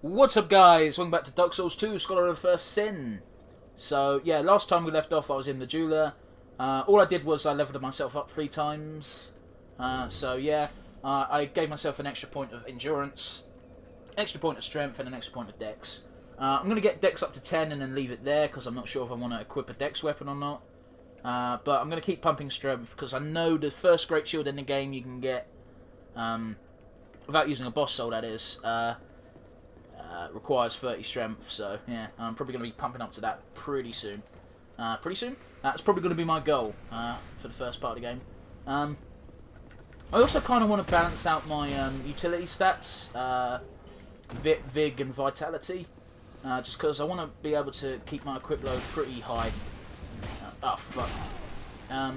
What's up, guys? Welcome back to Dark Souls 2, Scholar of the First Sin. So, yeah, last time we left off I was in the jeweler. All I did was I leveled myself up 3 times. I gave myself an extra point of endurance, extra point of strength, and an extra point of dex. I'm going to get dex up to 10 and then leave it there, because I'm not sure if I want to equip a dex weapon or not. But I'm going to keep pumping strength, because I know the first great shield in the game you can get, without using a boss soul, that is, requires 30 strength, so yeah, I'm probably going to be pumping up to that pretty soon. That's probably going to be my goal for the first part of the game. I also kind of want to balance out my utility stats, Vig and Vitality, just because I want to be able to keep my equip load pretty high. Oh fuck. I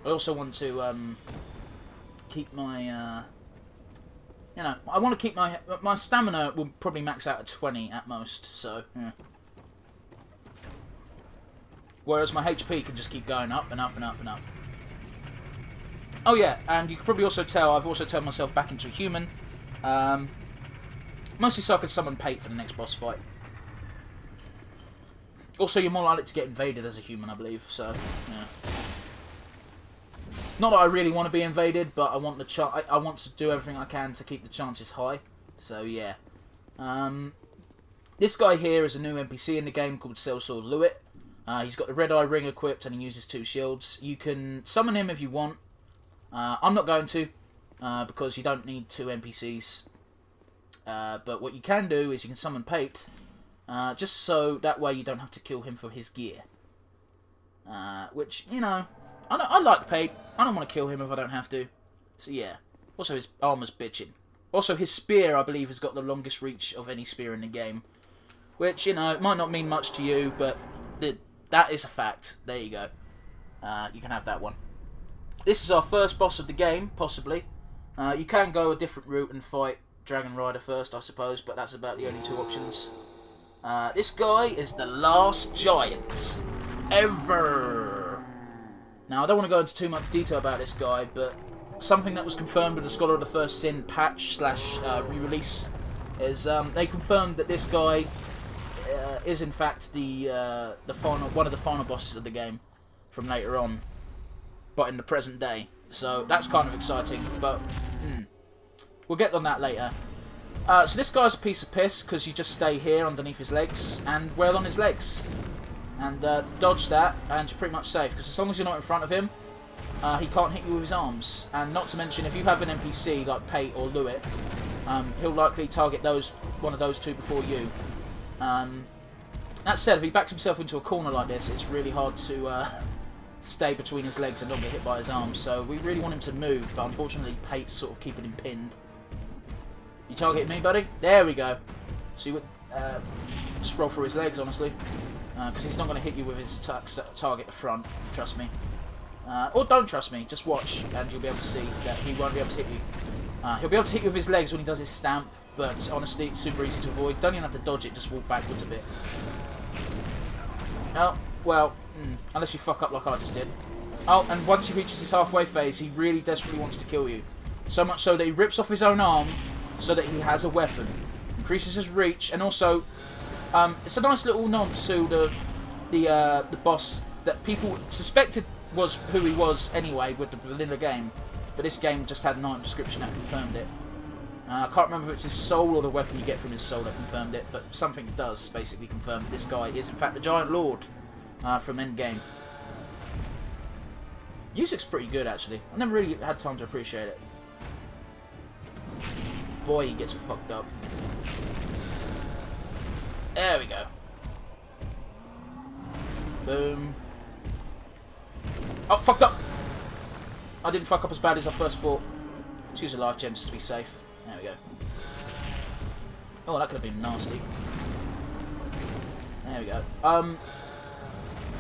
also want to keep my I want to keep my stamina will probably max out at 20 at most, so yeah. Whereas my HP can just keep going up and up and up and up. Oh yeah, and you can probably also tell I've also turned myself back into a human, mostly so I can summon Pate for the next boss fight. Also, you're more likely to get invaded as a human, I believe. So yeah. Not that I really want to be invaded, but I want the I want to do everything I can to keep the chances high. So yeah. This guy here is a new NPC in the game called Sellsword Luit. He's got the red eye ring equipped and he uses 2 shields. You can summon him if you want. I'm not going to, because you don't need 2 NPCs. But what you can do is you can summon Pate, just so that way you don't have to kill him for his gear. Which, you know, I like Pate. I don't want to kill him if I don't have to. So yeah. Also, his armor's bitching. Also, his spear, I believe, has got the longest reach of any spear in the game. Which, you know, it might not mean much to you, but that is a fact. There you go. You can have that one. This is our first boss of the game, possibly. You can go a different route and fight Dragon Rider first, I suppose, but that's about the only 2 options. This guy is the last giant ever. Now, I don't want to go into too much detail about this guy, but something that was confirmed with the Scholar of the First Sin patch / re-release is they confirmed that this guy is in fact one of the final bosses of the game from later on, but in the present day. So that's kind of exciting, but we'll get on that later. So this guy's a piece of piss because you just stay here underneath his legs and wail on his legs. And dodge that, and you're pretty much safe, because as long as you're not in front of him, he can't hit you with his arms. And not to mention, if you have an NPC like Pate or Luit, he'll likely target one of those 2 before you. That said, if he backs himself into a corner like this, it's really hard to stay between his legs and not get hit by his arms. So we really want him to move, but unfortunately Pate's sort of keeping him pinned. You target me, buddy? There we go. So you would just roll through his legs, honestly. Because he's not going to hit you with his target at front, trust me. Or don't trust me, just watch and you'll be able to see that he won't be able to hit you. He'll be able to hit you with his legs when he does his stamp, but honestly it's super easy to avoid. Don't even have to dodge it, just walk backwards a bit. Oh, well, unless you fuck up like I just did. Oh, and once he reaches his halfway phase, he really desperately wants to kill you. So much so that he rips off his own arm so that he has a weapon. Increases his reach, and also it's a nice little nod to the boss that people suspected was who he was anyway with the vanilla game, but this game just had an item description that confirmed it. I can't remember if it's his soul or the weapon you get from his soul that confirmed it, but something does basically confirm this guy is in fact the Giant Lord from Endgame. Music's pretty good actually. I never really had time to appreciate it. Boy, he gets fucked up. There we go. Boom. Oh, fucked up! I didn't fuck up as bad as I first thought. Let's use a life gem just to be safe. There we go. Oh, that could have been nasty. There we go.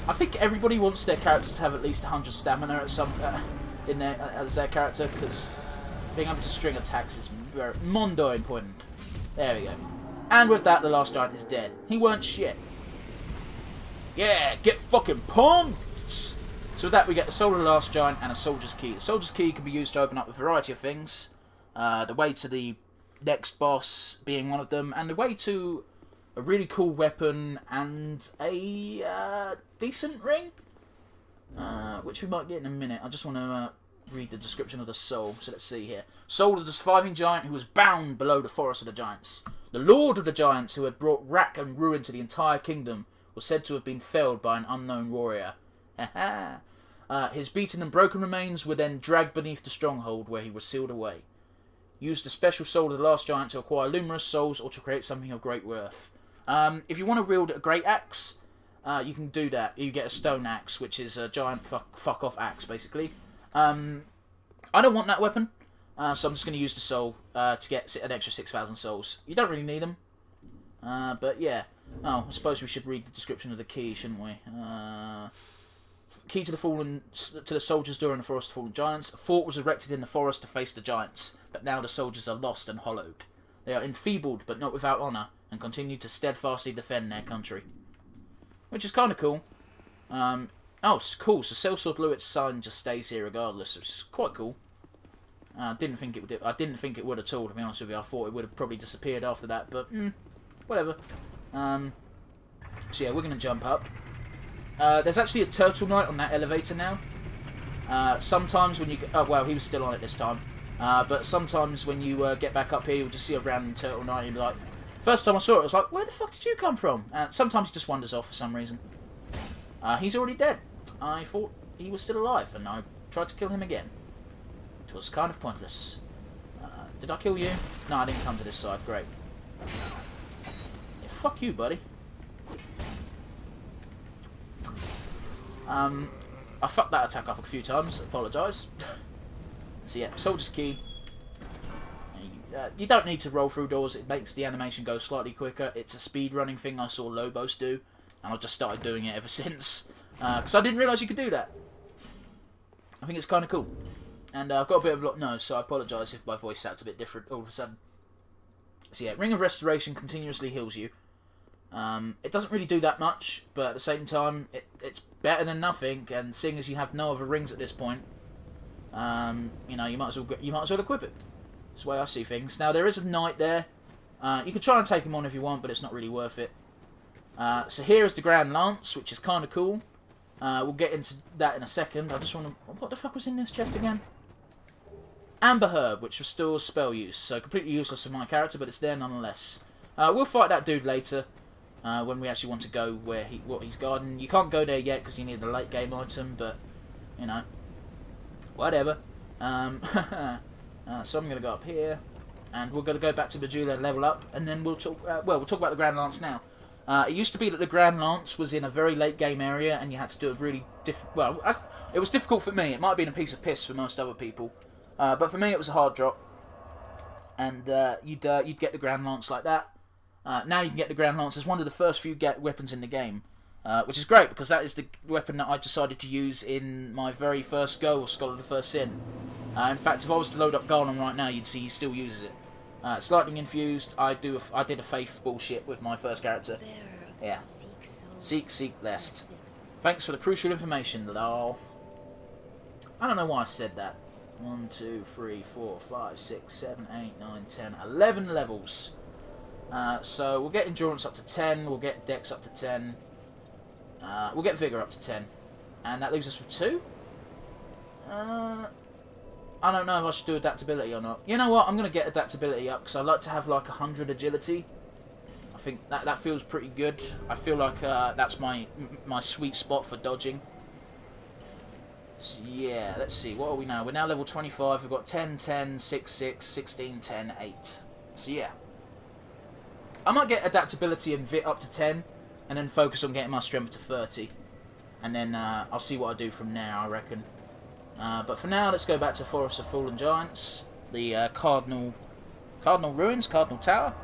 I think everybody wants their characters to have at least 100 stamina at some in their as their character, because being able to string attacks is very mondo important. There we go. And with that, the last giant is dead. He weren't shit. Yeah, get fucking pumped! So with that, we get the Soul of the Last Giant and a Soldier's Key. The Soldier's Key can be used to open up a variety of things. The way to the next boss being one of them, and the way to a really cool weapon and a decent ring, which we might get in a minute. I just want to read the description of the soul. So let's see here. Soul of the surviving giant who was bound below the forest of the giants. The lord of the giants who had brought wrack and ruin to the entire kingdom was said to have been felled by an unknown warrior. His beaten and broken remains were then dragged beneath the stronghold where he was sealed away. Use the special soul of the last giant to acquire numerous souls or to create something of great worth. If you want to wield a great axe, you can do that. You get a stone axe, which is a giant fuck off axe, basically. I don't want that weapon, so I'm just going to use the soul to get an extra 6,000 souls. You don't really need them, but yeah. Oh, I suppose we should read the description of the key, shouldn't we? Key to the soldiers during the Forest of Fallen Giants. A fort was erected in the forest to face the giants, but now the soldiers are lost and hollowed. They are enfeebled, but not without honour, and continue to steadfastly defend their country. Which is kind of cool. Oh, it's cool. So Sellsword Lewitt's sign just stays here regardless, which is quite cool. I didn't think it would at all, to be honest with you. I thought it would have probably disappeared after that, but whatever. So yeah, we're going to jump up. There's actually a Turtle Knight on that elevator now. Sometimes when you... Oh, well, he was still on it this time. But sometimes when you get back up here, you'll just see a random Turtle Knight and you'll be like... First time I saw it, I was like, where the fuck did you come from? Sometimes he just wanders off for some reason. He's already dead. I thought he was still alive, and I tried to kill him again. It was kind of pointless. Did I kill you? No, I didn't come to this side. Great. Yeah, fuck you, buddy. I fucked that attack up a few times. Apologise. So yeah, Soldier's Key. You don't need to roll through doors. It makes the animation go slightly quicker. It's a speed running thing I saw Lobos do, and I've just started doing it ever since. Because I didn't realise you could do that. I think it's kind of cool. And I've got a bit of a blocked nose, so I apologise if my voice sounds a bit different all of a sudden. So yeah, Ring of Restoration continuously heals you. It doesn't really do that much, but at the same time, it's better than nothing. And seeing as you have no other rings at this point, you know, you might as well equip it. That's the way I see things. Now there is a knight there. You can try and take him on if you want, but it's not really worth it. So here is the Grand Lance, which is kind of cool. We'll get into that in a second. I just want to... What the fuck was in this chest again? Amber Herb, which restores spell use. So completely useless for my character, but it's there nonetheless. We'll fight that dude later. When we actually want to go where what he's guarding. You can't go there yet because you need a late game item, but you know, whatever. So I'm going to go up here, and we're going to go back to Majula and level up, and then we'll talk. We'll talk about the Grand Lance now. It used to be that the Grand Lance was in a very late game area, and you had to do a really it was difficult for me. It might have been a piece of piss for most other people, but for me it was a hard drop. And you'd get the Grand Lance like that. Now you can get the Grand Lance as one of the first few weapons in the game, which is great because that is the weapon that I decided to use in my very first go of Scholar of the First Sin. In fact, if I was to load up Garland right now, you'd see he still uses it. It's lightning infused. I did a faith bullshit with my first character. Yeah. Seek lest. Thanks for the crucial information, lol. I don't know why I said that. 1, 2, 3, 4, 5, 6, 7, 8, 9, 10, 11 levels. So we'll get Endurance up to 10, we'll get Dex up to 10, we'll get Vigour up to 10, and that leaves us with 2. I don't know if I should do Adaptability or not. You know what, I'm going to get Adaptability up, because I like to have like 100 Agility. I think that feels pretty good. I feel like that's my sweet spot for dodging. So yeah, let's see, what are we now? We're now level 25, we've got 10, 10, 6, 6, 16, 10, 8. So yeah. I might get Adaptability and Vit up to 10, and then focus on getting my Strength to 30. And then I'll see what I do from there, I reckon. But for now, let's go back to Forest of Fallen Giants. The Cardinal Ruins? Cardinal Tower?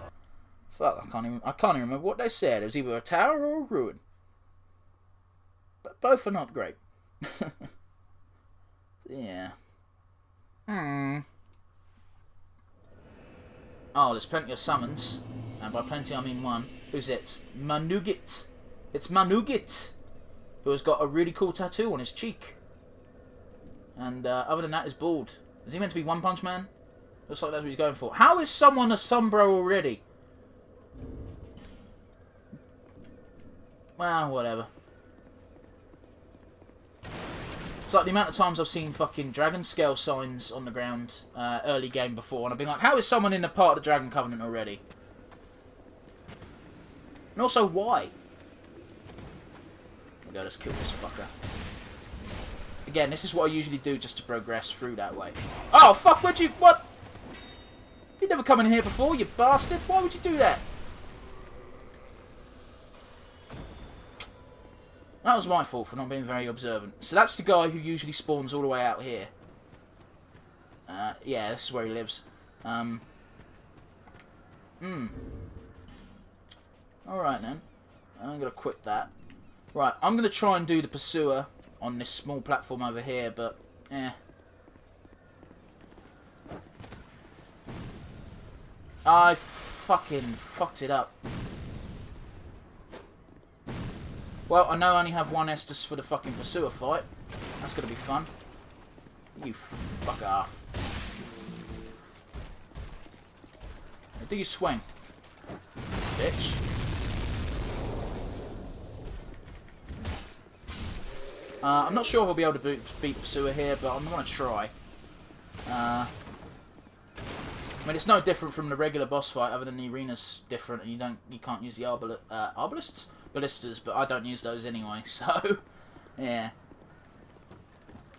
Fuck, I can't even remember what they said. It was either a tower or a ruin. But both are not great. Yeah. Oh, there's plenty of summons. And by plenty, I mean one. Who's it? Manugit. It's Manugit, who has got a really cool tattoo on his cheek. And other than that, he's bald. Is he meant to be One Punch Man? Looks like that's what he's going for. How is someone a Sombra already? Well, whatever. It's like the amount of times I've seen fucking Dragon Scale signs on the ground early game before, and I've been like, how is someone in the part of the Dragon Covenant already? And also, why? There we go, let's kill this fucker. Again, this is what I usually do just to progress through that way. Oh, fuck, where'd you... What? You've never come in here before, you bastard. Why would you do that? That was my fault for not being very observant. So that's the guy who usually spawns all the way out here. Yeah, this is where he lives. Alright then. I'm going to quit that. Right, I'm going to try and do the pursuer on this small platform over here, but... I fucking fucked it up. Well, I know I only have one Estus for the fucking pursuer fight. That's gonna be fun. You fuck off. Do you swing? Bitch. I'm not sure if I'll be able to beat the pursuer here, but I'm gonna try. I mean, it's no different from the regular boss fight, other than the arena's different, and you can't use the arbalists? Ballistas, but I don't use those anyway, so yeah.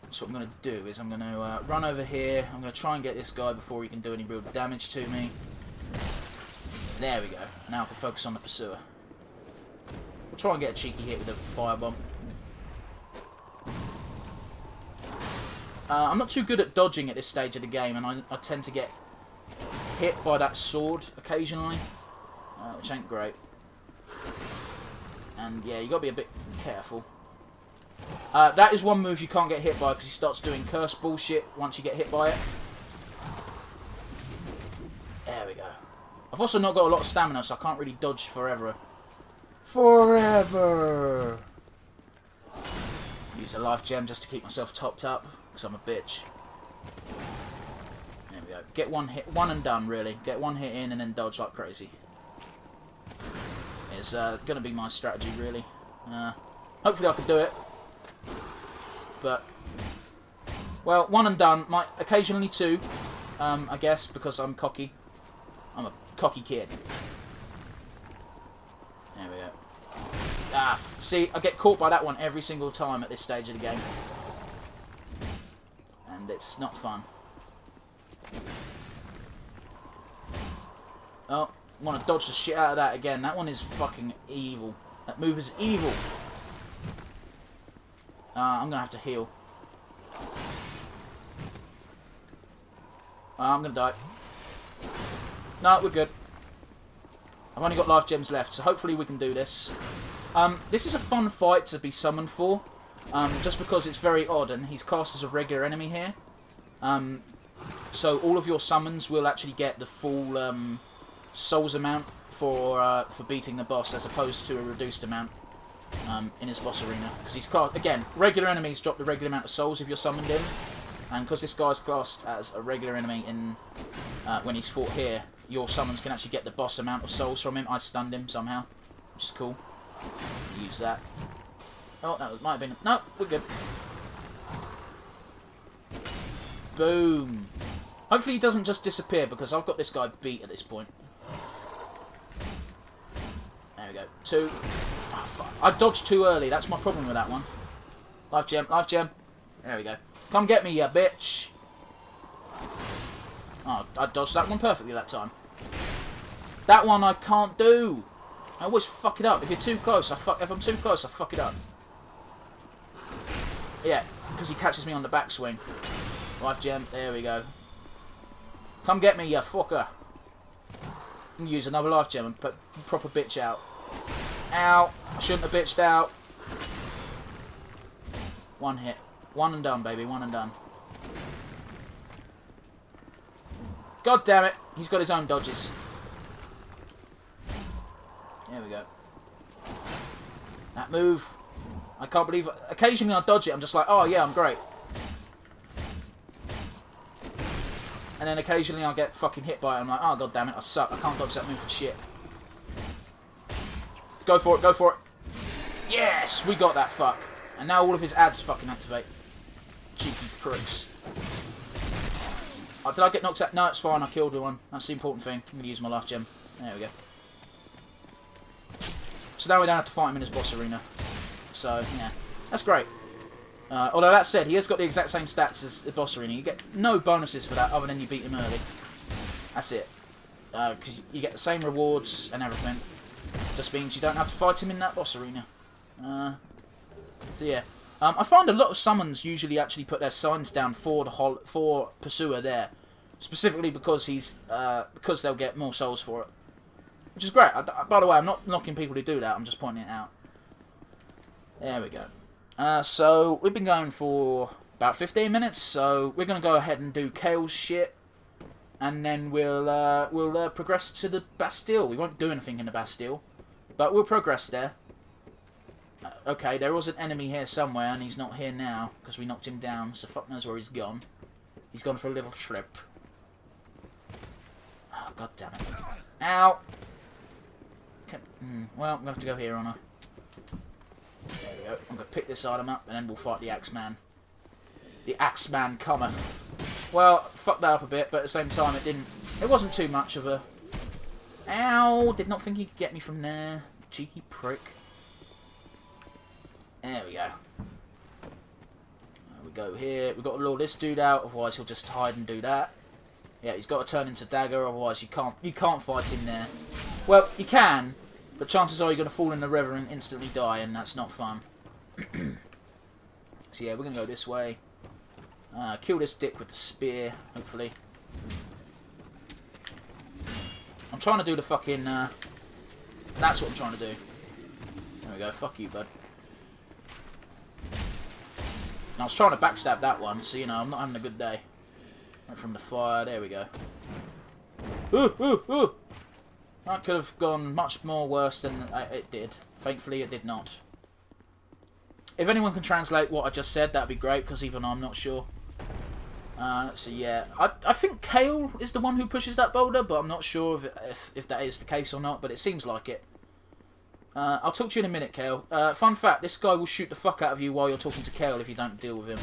So what I'm going to do is I'm going to run over here. I'm going to try and get this guy before he can do any real damage to me. There we go. Now I can focus on the pursuer. We'll try and get a cheeky hit with a firebomb. I'm not too good at dodging at this stage of the game, and I tend to get hit by that sword occasionally, which ain't great. And yeah, you got to be a bit careful. That is one move you can't get hit by because he starts doing curse bullshit once you get hit by it. There we go. I've also not got a lot of stamina, so I can't really dodge forever. Forever! Use a life gem just to keep myself topped up, because I'm a bitch. There we go. Get one hit, one and done, really. Get one hit in and then dodge like crazy. It's going to be my strategy, really. Hopefully I can do it. But, well, one and done. Might occasionally two, I guess, because I'm cocky. I'm a cocky kid. There we go. Ah, see, I get caught by that one every single time at this stage of the game. And it's not fun. Oh. Want to dodge the shit out of that again. That one is fucking evil. That move is evil. I'm going to have to heal. I'm going to die. No, we're good. I've only got life gems left, so hopefully we can do this. This is a fun fight to be summoned for. Just because it's very odd, and he's cast as a regular enemy here. So all of your summons will actually get the full... souls amount for beating the boss, as opposed to a reduced amount in his boss arena. Because he's classed, again, regular enemies drop the regular amount of souls if you're summoned in, and because this guy's classed as a regular enemy in when he's fought here, your summons can actually get the boss amount of souls from him. I stunned him somehow, which is cool. Use that. Oh, that might have been... No, we're good. Boom. Hopefully he doesn't just disappear, because I've got this guy beat at this point. There we go. Two. Oh, fuck. I dodged too early. That's my problem with that one. Life gem. Life gem. There we go. Come get me, you bitch. Oh, I dodged that one perfectly that time. That one I can't do. I always fuck it up. If you're too close, if I'm too close, I fuck it up. Yeah, because he catches me on the backswing. Life gem. There we go. Come get me, you fucker. And use another life gem and put proper bitch out. Ow. I shouldn't have bitched out. One hit. One and done, baby. One and done. God damn it. He's got his own dodges. There we go. That move. I can't believe it. Occasionally I dodge it. I'm just like, oh yeah, I'm great. And then occasionally I get fucking hit by it. I'm like, oh god damn it, I suck. I can't dodge that move for shit. Go for it, go for it. Yes, we got that fuck. And now all of his ads fucking activate. Cheeky pricks. Oh, did I get knocked out? No, it's fine. I killed one. That's the important thing. I'm going to use my life gem. There we go. So now we don't have to fight him in his boss arena. So, yeah. That's great. Although that said, he has got the exact same stats as the boss arena. You get no bonuses for that other than you beat him early. That's it. Because you get the same rewards and everything. Just means you don't have to fight him in that boss arena. So yeah. I find a lot of summons usually actually put their signs down for the for Pursuer there. Specifically because he's because they'll get more souls for it. Which is great. By the way, I'm not knocking people who do that, I'm just pointing it out. There we go. So, we've been going for about 15 minutes, so we're going to go ahead and do Kale's shit. And then we'll progress to the Bastille. We won't do anything in the Bastille, but we'll progress there. Okay, there was an enemy here somewhere, and he's not here now, because we knocked him down, so fuck knows where he's gone. He's gone for a little trip. Oh, god damn it. Ow! Okay, well, I'm going to have to go here, aren't I? There we go. I'm going to pick this item up, and then we'll fight the Axeman. The Axeman cometh. Well, fucked that up a bit, but at the same time, it wasn't too much of a... Ow! Did not think he could get me from there. Cheeky prick. There we go. We go here. We've got to lure this dude out, otherwise he'll just hide and do that. Yeah, he's got to turn into dagger, otherwise you can't fight him there. Well, you can, but chances are you're going to fall in the river and instantly die, and that's not fun. So yeah, we're going to go this way. Kill this dick with the spear, hopefully. I'm trying to do the fucking... that's what I'm trying to do. There we go. Fuck you, bud. I was trying to backstab that one, so, you know, I'm not having a good day. Right from the fire, there we go. Ooh, ooh, ooh! That could have gone much more worse than it did. Thankfully, it did not. If anyone can translate what I just said, that'd be great, because even I'm not sure. So, yeah. I think Kale is the one who pushes that boulder, but I'm not sure if that is the case or not, but it seems like it. I'll talk to you in a minute, Kale. Fun fact, this guy will shoot the fuck out of you while you're talking to Kale if you don't deal with him.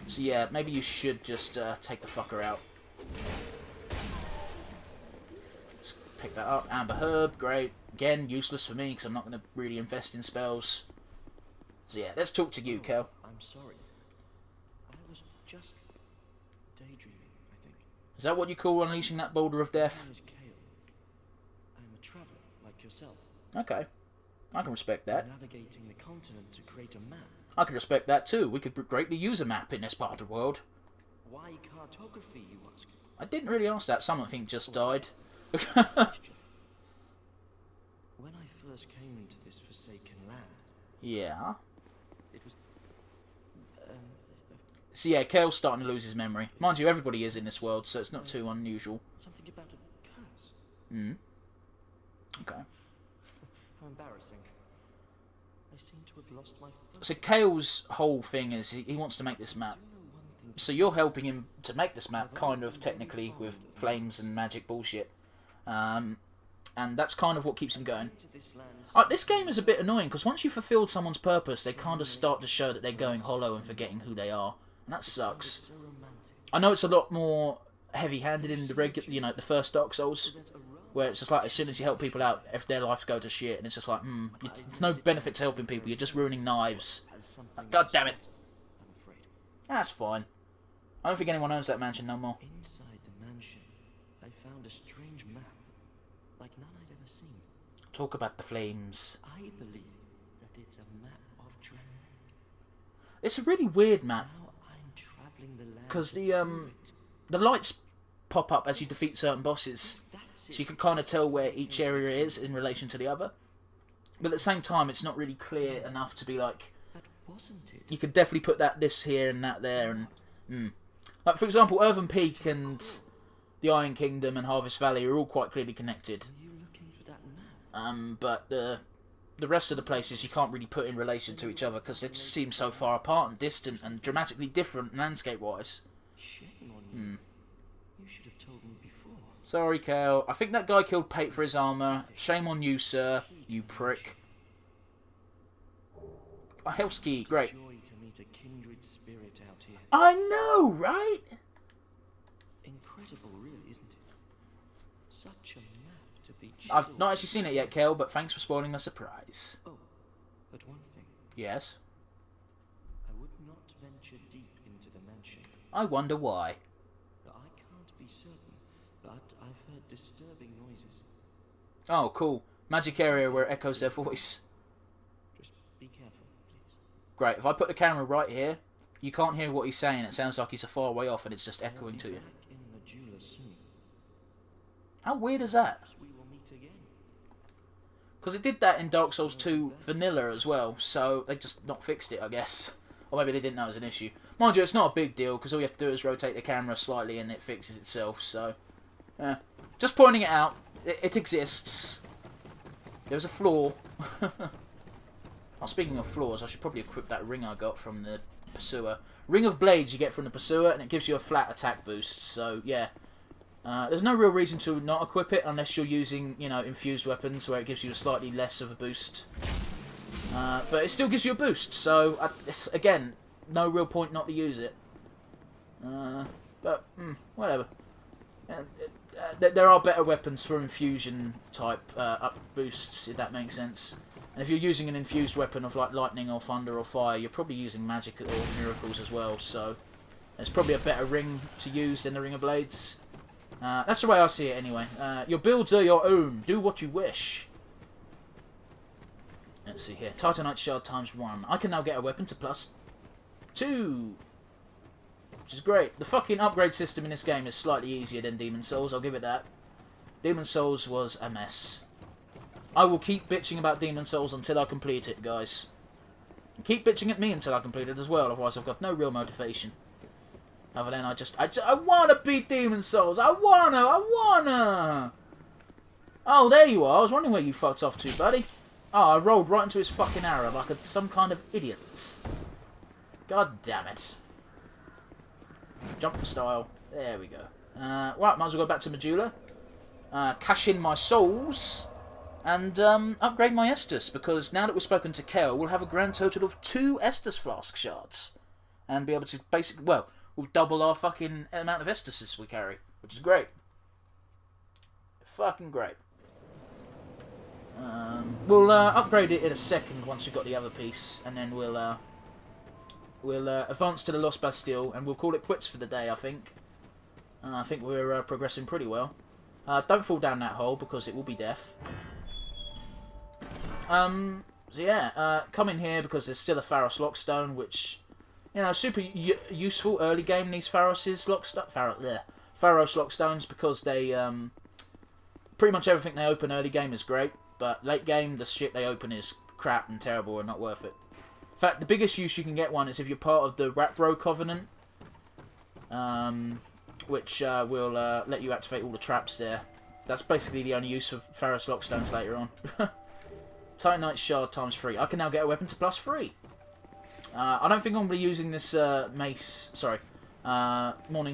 So yeah, maybe you should just take the fucker out. Let's pick that up. Amber Herb, great. Again, useless for me because I'm not going to really invest in spells. So yeah, let's talk to you, Kale. I'm sorry. I was just daydreaming, I think. Is that what you call unleashing that boulder of death? My name is Kale. I'm a traveller like yourself. Okay. I can respect that. Navigating the continent to create a map. I can respect that too. We could greatly use a map in this part of the world. Why cartography, you ask? I didn't really ask that. Someone I think just died. When I first came into this forsaken land, Yeah. it was... So yeah, Kale's starting to lose his memory. Mind you, everybody is in this world, so it's not too unusual. something about a curse. Hmm. Okay. How embarrassing. I seem to have lost my first... So Kale's whole thing is he wants to make this map. So you're helping him to make this map, kind of, technically, with flames and magic bullshit. And that's kind of what keeps him going. This game is a bit annoying, because once you've fulfilled someone's purpose, they kind of start to show that they're going hollow and forgetting who they are. And that sucks. I know it's a lot more heavy-handed in the regular, you know, the first Dark Souls, where it's just like, as soon as you help people out, if their lives go to shit, and it's just like, it's no benefit to helping people, you're just ruining lives. Like, God damn it. That's fine. I don't think anyone owns that mansion no more. Inside the mansion, I found a strange map, like none I'd ever seen. Talk about the flames. I believe that it's a map of Drangleic. It's a really weird map, Now I'm traveling the land because to the lights pop up as you defeat certain bosses, so you can kind of tell where each area is in relation to the other. But at the same time, it's not really clear enough to be like, That wasn't it. you could definitely put this here and that there, and like for example, Irvine Peak and the Iron Kingdom and Harvest Valley are all quite clearly connected. Are you looking for that map? But the rest of the places you can't really put in relation to each other because they just seem so far apart and distant and dramatically different landscape-wise. Shame on you. You should have told me before. Sorry, Kale. I think that guy killed Pate for his armour. Shame on you, sir. You prick. A Hellski, great. Joy to meet a kindred spirit out here. I know, right? Incredible, really, isn't it? Such a map to be I've chiseled. not actually seen it yet, Kale, but thanks for spoiling the surprise. Oh, but one thing. Yes? I would not venture deep into the mansion. I wonder why. I can't be certain, but I've heard disturbing noises. Oh, cool. Magic area where it echoes their voice. Just be careful, please. Great. If I put the camera right here, you can't hear what he's saying. It sounds like he's a far way off and it's just I'll echoing be to you. back in Majula soon. How weird is that? Perhaps we will meet again. Because it did that in Dark Souls 2 Vanilla as well, so they just not fixed it, I guess. Or maybe they didn't know it was an issue. Mind you, it's not a big deal, because all you have to do is rotate the camera slightly and it fixes itself, so... just pointing it out. It exists. There's a flaw. Oh, speaking of flaws, I should probably equip that ring I got from the Pursuer. Ring of Blades you get from the Pursuer, and it gives you a flat attack boost, so yeah. There's no real reason to not equip it unless you're using, you know, infused weapons where it gives you a slightly less of a boost. But it still gives you a boost, so again, no real point not to use it. But whatever. There are better weapons for infusion type up boosts, if that makes sense. And if you're using an infused weapon of like lightning or thunder or fire, you're probably using magic or miracles as well. So there's probably a better ring to use than the Ring of Blades. That's the way I see it anyway. Your builds are your own. Do what you wish. Let's see here. Titanite Shard ×1. I can now get a weapon to +2. Which is great. The fucking upgrade system in this game is slightly easier than Demon's Souls, I'll give it that. Demon's Souls was a mess. I will keep bitching about Demon's Souls until I complete it, guys. And keep bitching at me until I complete it as well, otherwise I've got no real motivation. Other than I wanna beat Demon's Souls! I wanna! Oh, there you are. I was wondering where you fucked off to, buddy. Oh, I rolled right into his fucking arrow like some kind of idiot. God damn it. Jump for style. There we go. Right, might as well go back to Majula. Cash in my souls. And upgrade my Estus, because now that we've spoken to Kale, we'll have a grand total of 2 Estus Flask shards. And be able to basically, well, we'll double our fucking amount of Estuses we carry, which is great. Fucking great. We'll upgrade it in a second once we've got the other piece, and then we'll advance to the Lost Bastille, and we'll call it quits for the day, I think. I think we're progressing pretty well. Don't fall down that hole, because it will be death. So yeah, come in here because there's still a Pharos Lockstone, which, you know, super useful early game, these Pharos Lockstones, because they, pretty much everything they open early game is great, but late game, the shit they open is crap and terrible and not worth it. In fact, the biggest use you can get one is if you're part of the Rapro Covenant, which will let you activate all the traps there. That's basically the only use of Pharos Lockstones later on. Titanite Shard ×3. I can now get a weapon to +3. I don't think I'm going to be using this Morning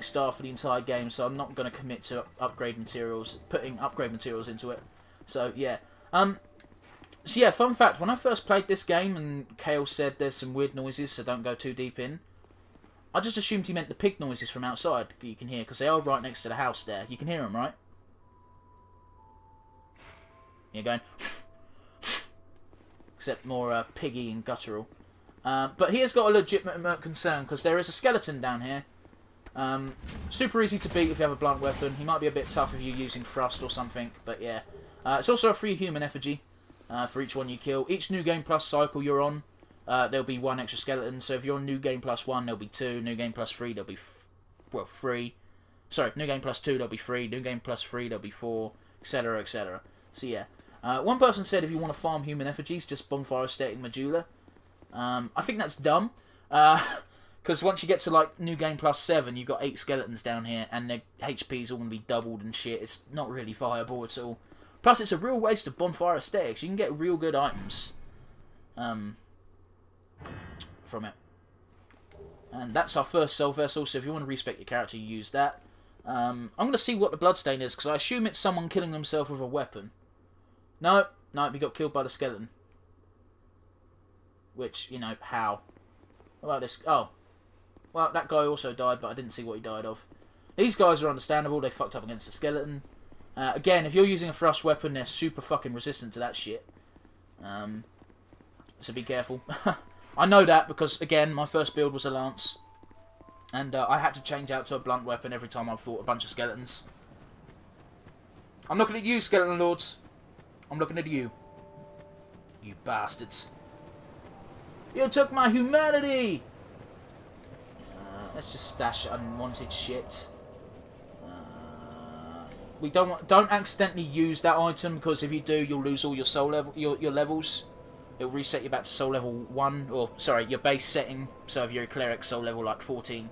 Star for the entire game, so I'm not going to commit to putting upgrade materials into it. So yeah. So yeah, fun fact, when I first played this game and Kale said there's some weird noises, so don't go too deep in, I just assumed he meant the pig noises from outside you can hear, because they are right next to the house there. You can hear them, right? You're going... except more piggy and guttural. But he has got a legitimate concern, because there is a skeleton down here. Super easy to beat if you have a blunt weapon. He might be a bit tough if you're using thrust or something, but yeah. It's also a free human effigy for each one you kill. Each New Game Plus cycle you're on, there'll be 1 extra skeleton. So if you're on New Game Plus 1, there'll be 2. New Game Plus 3, there'll be 3. Sorry, New Game Plus 2, there'll be 3. New Game Plus 3, there'll be 4, etc, etc. So yeah. One person said if you want to farm human effigies, just bonfire stating Majula. I think that's dumb. Because once you get to like New Game Plus 7, you've got 8 skeletons down here, and their HP's all going to be doubled and shit. It's not really viable at all. Plus, it's a real waste of bonfire aesthetics. You can get real good items from it. And that's our first Soul Vessel, so if you want to respec your character, you use that. I'm going to see what the bloodstain is, because I assume it's someone killing themselves with a weapon. No, he got killed by the skeleton. Which, you know, how? What about this? Oh. Well, that guy also died, but I didn't see what he died of. These guys are understandable. They fucked up against the skeleton. Again, if you're using a thrust weapon, they're super fucking resistant to that shit. So be careful. I know that because, again, my first build was a lance. And I had to change out to a blunt weapon every time I fought a bunch of skeletons. I'm looking at you, skeleton lords. I'm looking at you. You bastards. You took my humanity! Let's just stash unwanted shit. We don't accidentally use that item, because if you do, you'll lose all your soul level, your levels. It'll reset you back to soul level 1, or sorry, your base setting. So if you're a cleric, soul level like 14.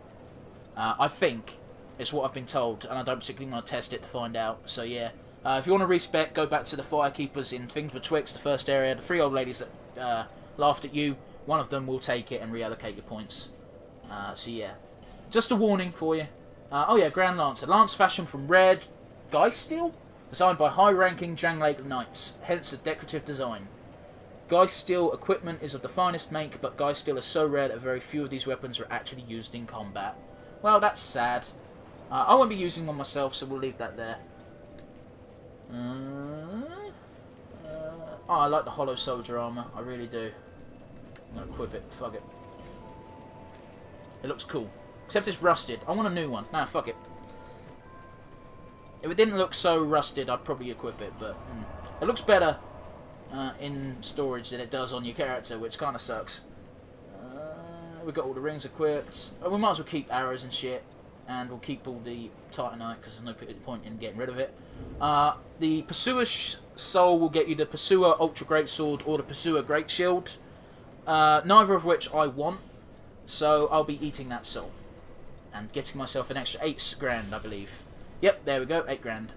I think it's what I've been told, and I don't particularly want to test it to find out. So yeah, if you want to respec, go back to the Firekeepers in Things Betwixt, the first area. The 3 old ladies that laughed at you, one of them will take it and reallocate your points. So yeah, just a warning for you. Oh yeah, Grand Lancer. Lance fashioned from rare Geist steel, designed by high-ranking Janglake Knights, hence the decorative design. Geist steel equipment is of the finest make, but Geist steel is so rare that very few of these weapons are actually used in combat. Well, that's sad. I won't be using one myself, so we'll leave that there. Oh, I like the Hollow Soldier armor. I really do. I'm gonna equip it. Fuck it. It looks cool. Except it's rusted. I want a new one. Nah, fuck it. If it didn't look so rusted, I'd probably equip it, but it looks better in storage than it does on your character, which kind of sucks. We've got all the rings equipped. We might as well keep arrows and shit, and we'll keep all the Titanite, because there's no point in getting rid of it. The Pursuer's Soul will get you the Pursuer Ultra Great Sword or the Pursuer Great Shield, neither of which I want, so I'll be eating that soul. And getting myself an extra 8 grand, I believe. Yep, there we go, 8 grand.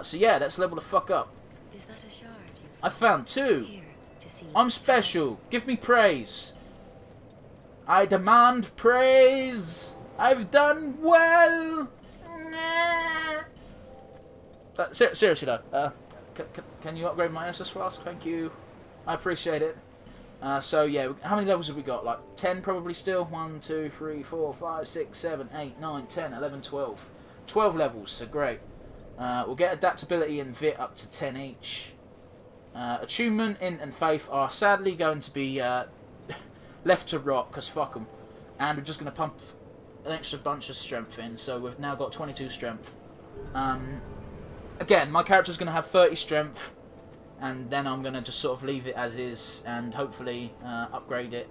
So yeah, let's level the fuck up. Is that a shard you I found 2. here to see? I'm special. Give me praise. I demand praise. I've done well. Seriously though, can you upgrade my SS Flask? Thank you. I appreciate it. So yeah, how many levels have we got? Like 10 probably still? 1, 2, 3, 4, 5, 6, 7, 8, 9, 10, 11, 12. 12 levels, so great. We'll get adaptability and Vit up to 10 each. Attunement, Int and Faith are sadly going to be left to rot, because fuck them. And we're just going to pump an extra bunch of strength in, so we've now got 22 strength. Again, my character's going to have 30 strength, and then I'm going to just sort of leave it as is, and hopefully upgrade it.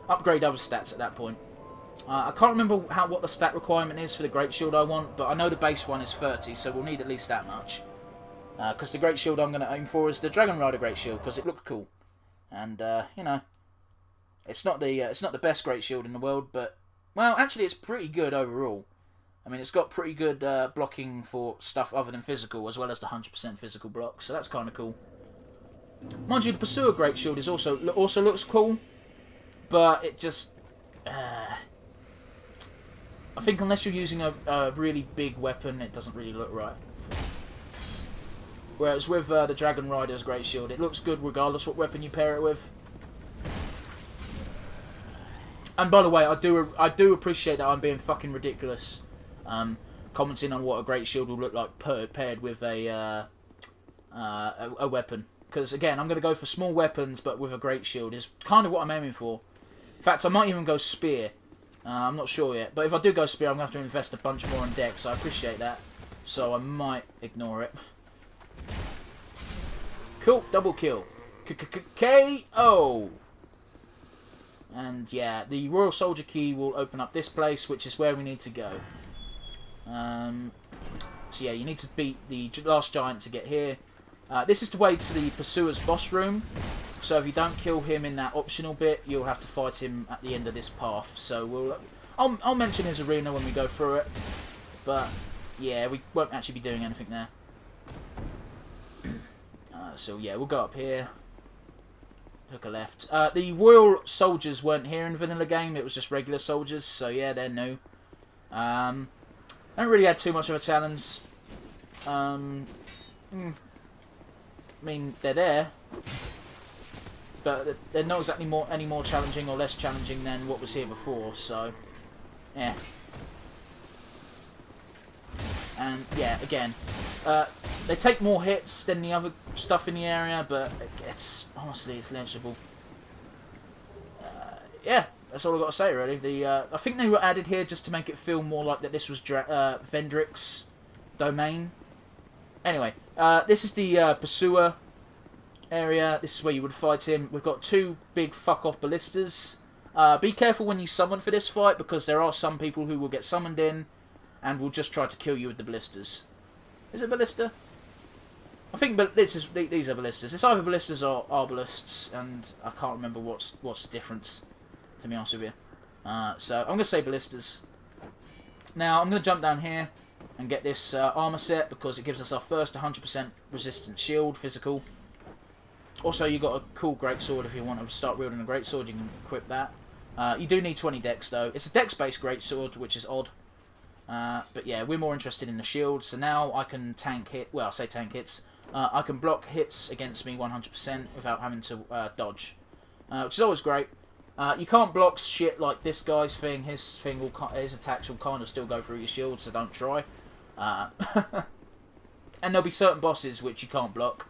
Upgrade other stats at that point. I can't remember what the stat requirement is for the Great Shield I want, but I know the base one is 30, so we'll need at least that much. Because the Great Shield I'm going to aim for is the Dragon Rider Great Shield, because it looks cool. And, you know, it's not the best Great Shield in the world, but, well, actually it's pretty good overall. I mean, it's got pretty good blocking for stuff other than physical, as well as the 100% physical block, so that's kind of cool. Mind you, the Pursuer Great Shield is also looks cool, but it just... I think unless you're using a really big weapon, it doesn't really look right. Whereas with the Dragon Rider's Great Shield, it looks good regardless what weapon you pair it with. And by the way, I do appreciate that I'm being fucking ridiculous, commenting on what a Great Shield will look like paired with a weapon. Because again, I'm going to go for small weapons, but with a Great Shield is kind of what I'm aiming for. In fact, I might even go Spear. I'm not sure yet, but if I do go Spear, I'm going to have to invest a bunch more on Dex, so I appreciate that. So I might ignore it. Cool, double kill. KO! And yeah, the Royal Soldier Key will open up this place, which is where we need to go. So yeah, you need to beat the last giant to get here. This is the way to the Pursuer's boss room. So if you don't kill him in that optional bit, you'll have to fight him at the end of this path. So I'll mention his arena when we go through it. But yeah, we won't actually be doing anything there. So yeah, we'll go up here. Hook a left. The Royal Soldiers weren't here in the vanilla game. It was just regular soldiers. So yeah, they're new. Haven't really had too much of a challenge. I mean, they're there, but they're not exactly any more challenging or less challenging than what was here before. So, yeah. And yeah, again, they take more hits than the other stuff in the area, but honestly, it's legible. Yeah, that's all I've got to say, really. I think they were added here just to make it feel more like that this was Vendrick's domain. Anyway, this is the Pursuer area. This is where you would fight him. We've got 2 big fuck-off ballistas. Be careful when you summon for this fight, because there are some people who will get summoned in and will just try to kill you with the ballistas. Is it ballista? I think these are ballistas. It's either ballistas or arbalists, and I can't remember what's the difference, to be honest with you. So I'm going to say ballistas. Now I'm going to jump down here and get this armor set, because it gives us our first 100% resistant shield, physical. Also, you got a cool greatsword. If you want to start wielding a greatsword, you can equip that. You do need 20 dex though. It's a dex-based greatsword, which is odd. But yeah, we're more interested in the shield. So now I can tank hit. Well, I say tank hits. I can block hits against me 100% without having to dodge, which is always great. You can't block shit like this guy's thing. His attacks will kind of still go through your shield, so don't try. And there'll be certain bosses which you can't block.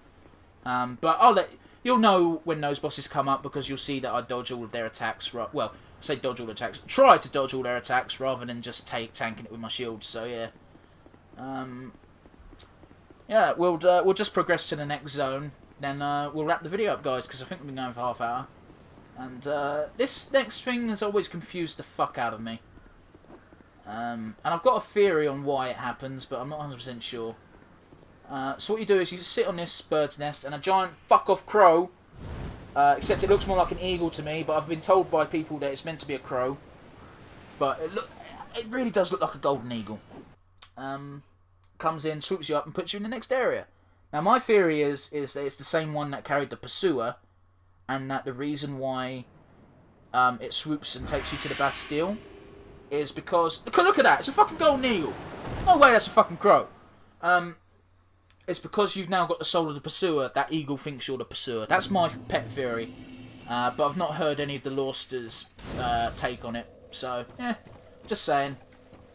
But you'll know when those bosses come up, because you'll see that I dodge all of their attacks. Right? Well, I say dodge all attacks. Try to dodge all their attacks rather than just tanking it with my shield. So yeah. Yeah, we'll just progress to the next zone. Then we'll wrap the video up, guys, because I think we've been going for half hour. And this next thing has always confused the fuck out of me. And I've got a theory on why it happens, but I'm not 100% sure. So what you do is you sit on this bird's nest, and a giant fuck-off crow, except it looks more like an eagle to me, but I've been told by people that it's meant to be a crow. But it really does look like a golden eagle. Comes in, swoops you up, and puts you in the next area. Now my theory is that it's the same one that carried the Pursuer, and that the reason why it swoops and takes you to the Bastille is because... Look at that! It's a fucking golden eagle! No way that's a fucking crow! It's because you've now got the soul of the Pursuer, that eagle thinks you're the Pursuer. That's my pet theory. But I've not heard any of the Lorsters' take on it. So, yeah, just saying.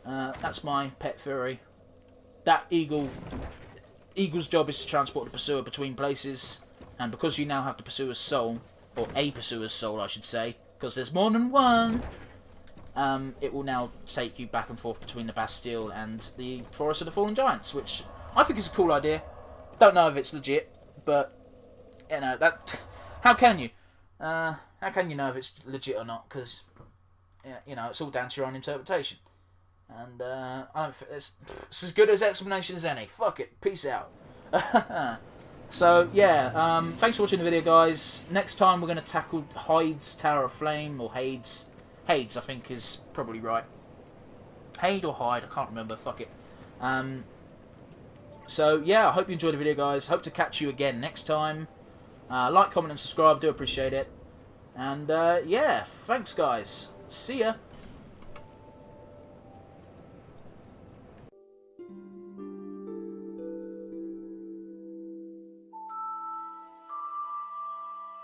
That's my pet theory. That eagle's job is to transport the Pursuer between places. And because you now have the Pursuer's soul, or a Pursuer's soul I should say, because there's more than one, it will now take you back and forth between the Bastille and the Forest of the Fallen Giants, which I think is a cool idea. Don't know if it's legit, but you know that. How can you? How can you know if it's legit or not? Because you know it's all down to your own interpretation. And I don't think it's as good as explanation as any. Fuck it. Peace out. So yeah, thanks for watching the video, guys. Next time we're going to tackle Hyde's Tower of Flame, or Hades. Hades, I think, is probably right. Hyde or Hyde, I can't remember. Fuck it. So yeah, I hope you enjoyed the video, guys. Hope to catch you again next time. Like, comment, and subscribe. Do appreciate it. And yeah, thanks, guys. See ya.